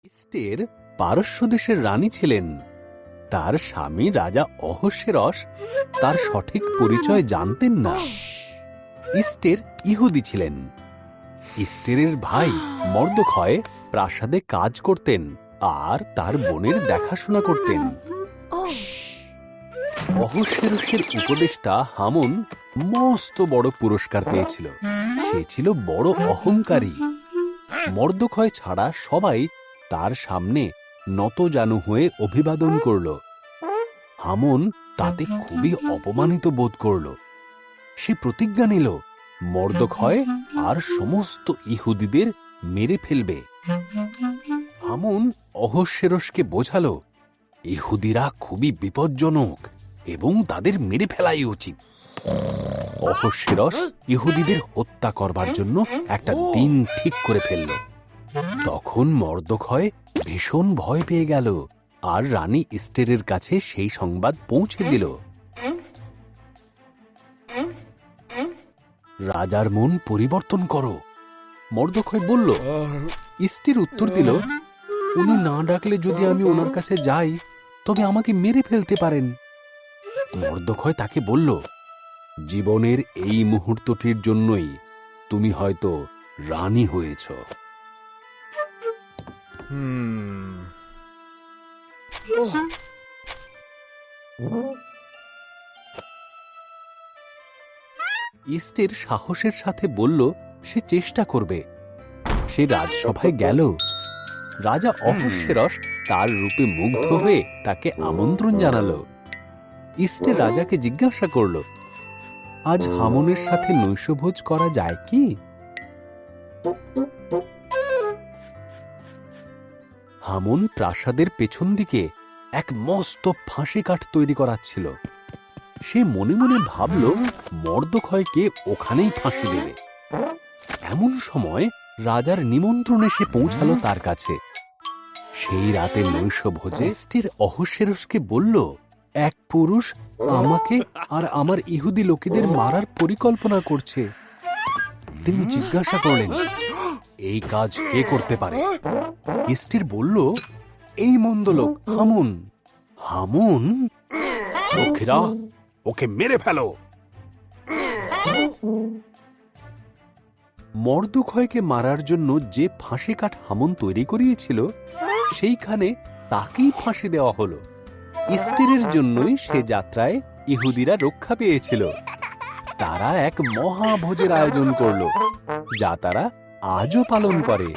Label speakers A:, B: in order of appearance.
A: ইস্টের পারস্য দেশের রানী ছিলেন। তার স্বামী রাজা অহস্যেরস তার সঠিক পরিচয় জানতেন না। ইস্টের ইহুদি ছিলেন। ইস্টেরের ভাই মর্দখয় প্রাসাদে কাজ করতেন আর তার বোনের দেখাশোনা করতেন। অহস্যেরসের উপদেষ্টা হামুন মস্ত বড় পুরস্কার পেয়েছিল। সে ছিল বড় অহংকারী। মর্দখয় ছাড়া সবাই তার সামনে নতজানু হয়ে অভিবাদন করল। হামুন তাতে খুবই অপমানিত বোধ করল। সে প্রতিজ্ঞা নিল মর্দখয় আর সমস্ত ইহুদিদের মেরে ফেলবে। হামুন অহস্যেরসকে বোঝাল ইহুদিরা খুবই বিপজ্জনক এবং তাদের মেরে ফেলাই উচিত। অহস্যেরস ইহুদিদের হত্যা করবার জন্য একটা দিন ঠিক করে ফেলল। তখন মর্দখয় ভীষণ ভয় পেয়ে গেল আর রানী ইস্টেরের কাছে সেই সংবাদ পৌঁছে দিল। রাজার মন পরিবর্তন করো, মর্দখয় বলল। ইস্টের উত্তর দিল, উনি না ডাকলে যদি আমি ওনার কাছে যাই তবে আমাকে মেরে ফেলতে পারেন। মর্দখয় তাকে বলল, জীবনের এই মুহূর্তটির জন্যই তুমি হয়তো রানী হয়েছ। ইস্টের সাহসের সাথে বলল সে চেষ্টা করবে। সে রাজসভায় গেল। রাজা অহস্যেরস তার রূপে মুগ্ধ হয়ে তাকে আমন্ত্রণ জানালো। ইস্টের রাজাকে জিজ্ঞাসা করল, আজ হামুনের সাথে নৈশভোজ করা যায় কি? হামুন প্রাসাদের পেছন দিকে এক মস্ত ফাঁসি কাঠ তৈরি করাচ্ছিল। সে মনে মনে ভাবল মর্দখয়কে ওখানেই ফাঁসি দেবে। এমন সময় রাজার নিমন্ত্রণ এসে পৌঁছালো তার কাছে। সেই রাতে নৈশভোজে ইস্টের অহস্যেরসকে বলল, এক পুরুষ আমাকে আর আমার ইহুদি লোকেদের মারার পরিকল্পনা করছে। তিনি জিজ্ঞাসা করলেন, এই কাজ কে করতে পারে? ইস্টের বলল, এই মন্দ লোক হামুন। হামুন, লোকেরা ওকে মেরে ফেলো। মর্দখয়কে মারার জন্য যে ফাঁসি কাঠ হামুন তৈরি করিয়েছিল সেইখানে তাকেই ফাঁসি দেওয়া হলো। ইস্টেরের জন্যই সে যাত্রায় ইহুদিরা রক্ষা পেয়েছিল। তারা এক মহাভোজের আয়োজন করল, যা তারা আজও পালন করে।